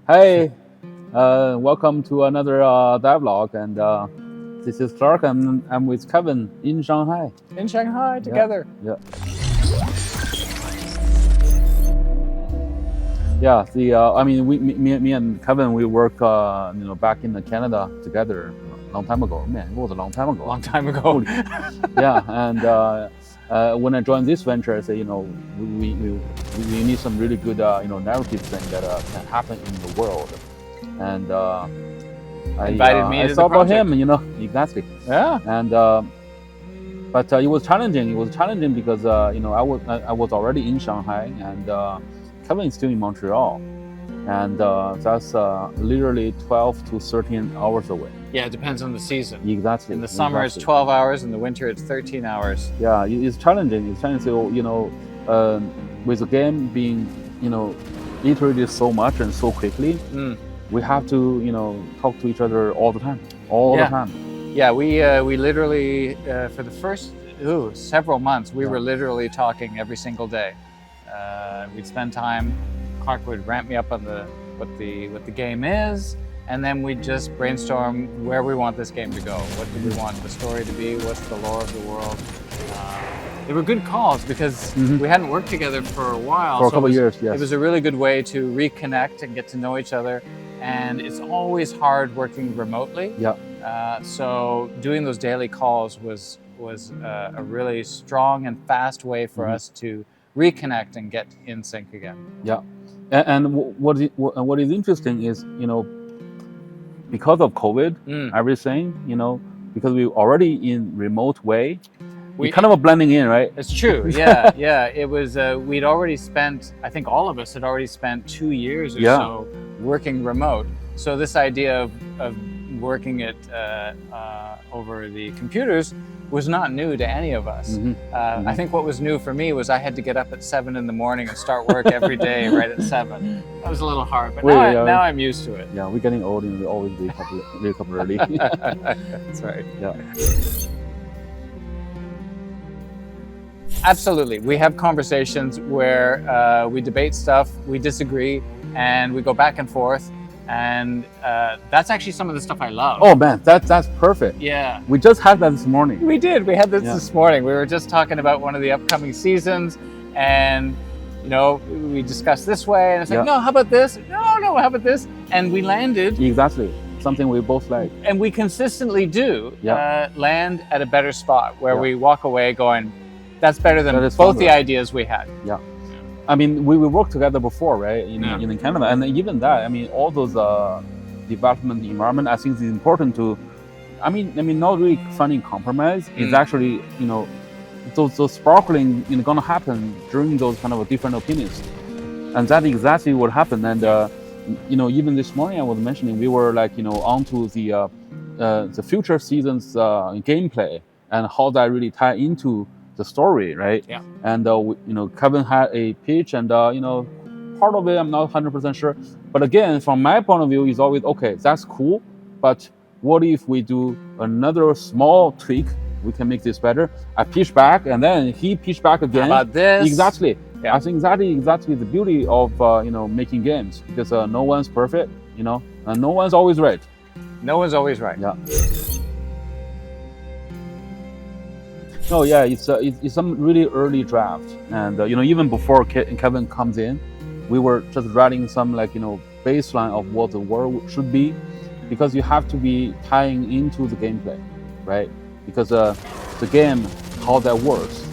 Hey, welcome to another dialogue, and this is Clark, and I'm with Kevin in Shanghai. In Shanghai together. Yeah. Yeah. Me and Kevin, we work, back in Canada together a long time ago. Man, it was a long time ago. Long time ago. Yeah, and when I joined this venture, I said, we need some really good, narrative thing that can happen in the world. And Invited me to I the saw about project. him, exactly. Yeah. And but it was challenging. It was challenging because I was already in Shanghai, and Kevin is still in Montreal, and that's literally 12 to 13 hours away. Yeah, it depends on the season. Exactly. In the summer it's 12 hours, in the winter it's 13 hours. Yeah, it's challenging. It's challenging. So, with the game being, iterated so much and so quickly, we have to, talk to each other all the time. The time. Yeah, we literally for the first several months we were literally talking every single day. We'd spend time. Clark would ramp me up on what the game is, and then we'd just brainstorm where we want this game to go. What do we want the story to be? What's the lore of the world? They were good calls because we hadn't worked together for a while. For a couple of years, yes. It was a really good way to reconnect and get to know each other. And it's always hard working remotely. Yeah. So doing those daily calls was a really strong and fast way for us to reconnect and get in sync again. Yeah. And what is interesting is, because of COVID, everything, because we already in remote way, we kind of blending in, right? It's true. Yeah. Yeah. It was, we'd already spent, I think all of us had already spent 2 years or so working remote. So this idea of working it over the computers was not new to any of us. I think what was new for me was I had to get up at 7 in the morning and start work every day right at 7. That was a little hard, but now I'm used to it. Yeah, we're getting old and we always wake up early. That's right. Yeah. Absolutely. We have conversations where we debate stuff, we disagree, and we go back and forth. And that's actually some of the stuff I love. Oh man, that's perfect. Yeah. We just had that this morning. We did. We had this morning. We were just talking about one of the upcoming seasons, and we discussed this way, and it's like, no, how about this? No, how about this? And we landed. Exactly. Something we both like. And we consistently do land at a better spot where we walk away going, that's better than both the ideas we had. Yeah. I mean, we worked together before, right? In Canada, and even that. I mean, all those development environment, I think is important to. I mean, not really finding compromise. It's actually, those sparkling, gonna happen during those kind of different opinions, and that's exactly what happened. And even this morning I was mentioning we were like, onto the future seasons gameplay and how that really tie into the story, right? Yeah. And Kevin had a pitch, and part of it I'm not 100% sure. But again, from my point of view, it's always okay. That's cool, but what if we do another small tweak? We can make this better. I pitch back, and then he pitched back again. How about this? Exactly. Yeah. I think exactly the beauty of making games, because no one's perfect, and no one's always right. No one's always right. Yeah. No, yeah, it's some really early draft, and even before Kevin comes in, we were just writing some baseline of what the world should be, because you have to be tying into the gameplay, right? Because the game, how that works,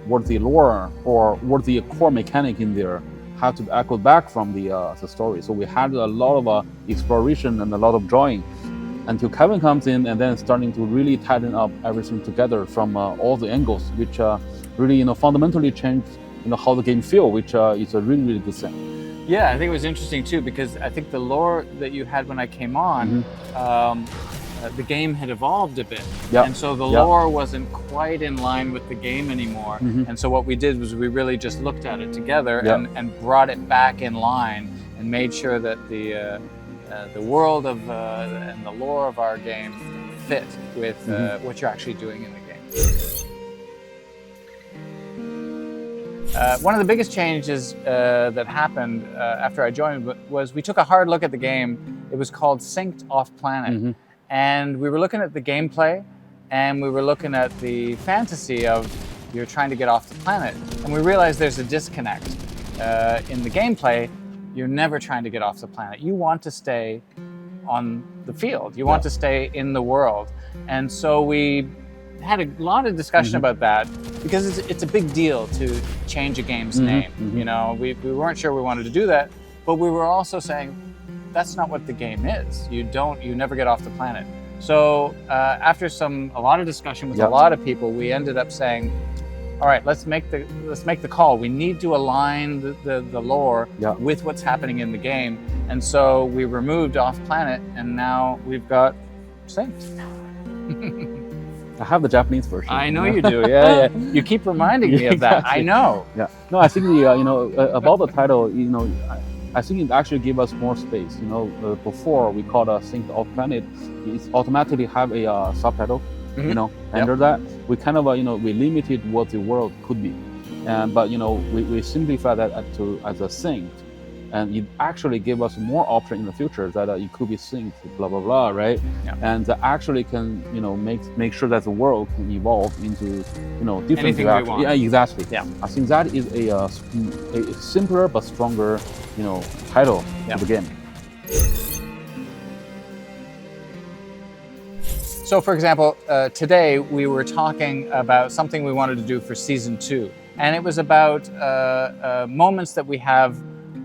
what the lore or what the core mechanic in there have to echo back from the story. So we had a lot of exploration and a lot of drawing, until Kevin comes in and then starting to really tighten up everything together from all the angles, which really fundamentally changed how the game feels, which is a really, really good thing. Yeah, I think it was interesting too, because I think the lore that you had when I came on, the game had evolved a bit. And so the lore wasn't quite in line with the game anymore. And so what we did was we really just looked at it together and brought it back in line and made sure that the world of and the lore of our game fit with what you're actually doing in the game. One of the biggest changes that happened after I joined was we took a hard look at the game. It was called Synced Off Planet. And we were looking at the gameplay, and we were looking at the fantasy of you're trying to get off the planet. And we realized there's a disconnect. In the gameplay, you're never trying to get off the planet. You want to stay on the field. You want to stay in the world. And so we had a lot of discussion about that because it's a big deal to change a game's name. You know, we weren't sure we wanted to do that, but we were also saying that's not what the game is. You never get off the planet. So after a lot of discussion with a lot of people, we ended up saying, all right, let's make the call. We need to align the lore with what's happening in the game. And so we removed Off Planet, and now we've got Synced. I have the Japanese version. I know you do. Yeah. You keep reminding me of that. I know. Yeah. No, I think about the title, I think it actually gave us more space. Before we called Synced Off Planet, it automatically have a subtitle. Under that, we kind of we limited what the world could be, but we simplified that as a synced, and it actually gave us more option in the future that it could be synced, blah blah blah, right? And that actually can make sure that the world can evolve into different anything we want. Yeah, exactly. Yeah, I think that is a simpler but stronger title to the game. So, for example, today we were talking about something we wanted to do for season 2, and it was about moments that we have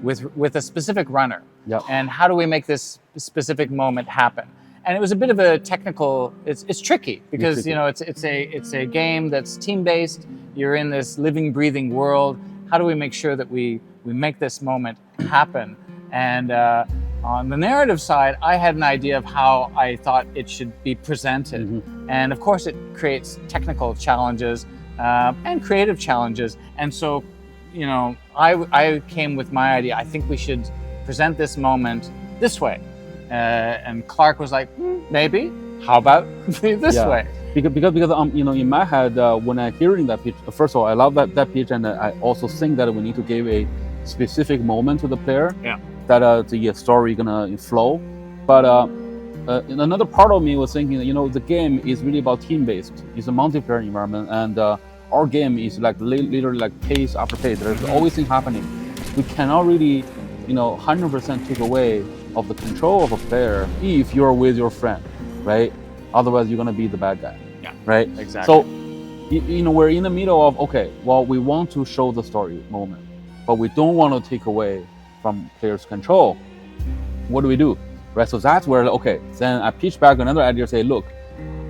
with a specific runner, and how do we make this specific moment happen? And it was a bit of a technical. It's tricky because it's a game that's team based. You're in this living, breathing world. How do we make sure that we make this moment happen? And on the narrative side, I had an idea of how I thought it should be presented. And of course, it creates technical challenges and creative challenges. And so, I came with my idea. I think we should present this moment this way. And Clark was like, maybe. How about this way? Because in my head, when I'm hearing that pitch, first of all, I love that pitch, and I also think that we need to give a specific moment to the player. That the story gonna flow, but another part of me was thinking that the game is really about team-based. It's a multiplayer environment, and our game is like literally like pace after pace. There's always things happening. We cannot really 100% take away of the control of a player if you're with your friend, right? Otherwise you're gonna be the bad guy, right? Exactly. So we're in the middle of, okay, well, we want to show the story moment, but we don't want to take away from players' control. What do we do, right? So that's where, okay, then I pitch back another idea, say, look,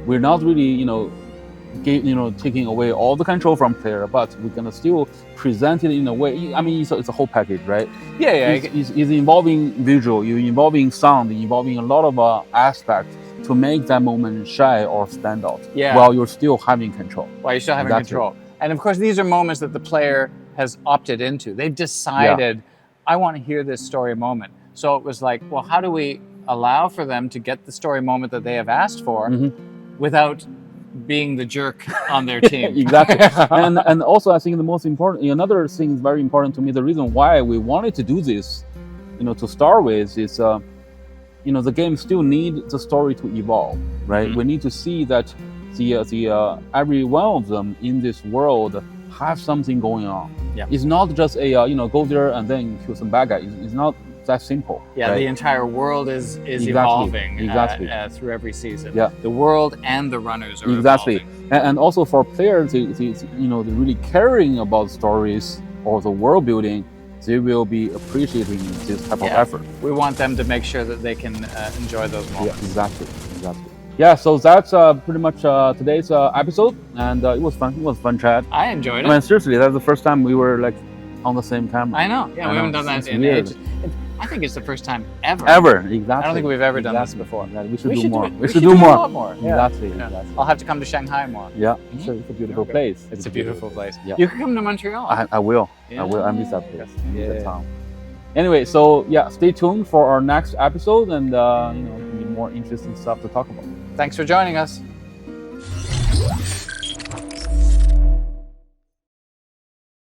we're not really taking away all the control from player, but we're gonna still present it in a way. I mean, it's a whole package, right? It's involving visual, you're involving sound, involving a lot of aspects to make that moment shine or stand out. While you're still having control. While you're still having control. And of course, these are moments that the player has opted into. They've decided, I want to hear this story moment. So it was like, well, how do we allow for them to get the story moment that they have asked for without being the jerk on their team? Exactly. and also, I think the most important, another thing is very important to me. The reason why we wanted to do this, to start with, is the game still needs the story to evolve, right? We need to see that the every one of them in this world have something going on. It's not just a go there and then kill some bad guys. It's not that simple. Right? The entire world is evolving through every season. The world and the runners are evolving. And also for players, they're really caring about stories or the world building. They will be appreciating this type of effort. We want them to make sure that they can enjoy those moments. Exactly. Yeah, so that's pretty much today's episode, and it was fun. It was fun chat. I enjoyed it. I mean, seriously, that's the first time we were like on the same camera. I know. Yeah, we haven't done that in ages. I think it's the first time ever. Exactly. I don't think we've ever done this before. Yeah, we should do more. We should do a lot more. Exactly. I'll have to come to Shanghai more. Yeah, it's a beautiful place. It's a beautiful place. You can come to Montreal. I will. I will. I miss that place. That town. Anyway, so stay tuned for our next episode, and more interesting stuff to talk about. Thanks for joining us.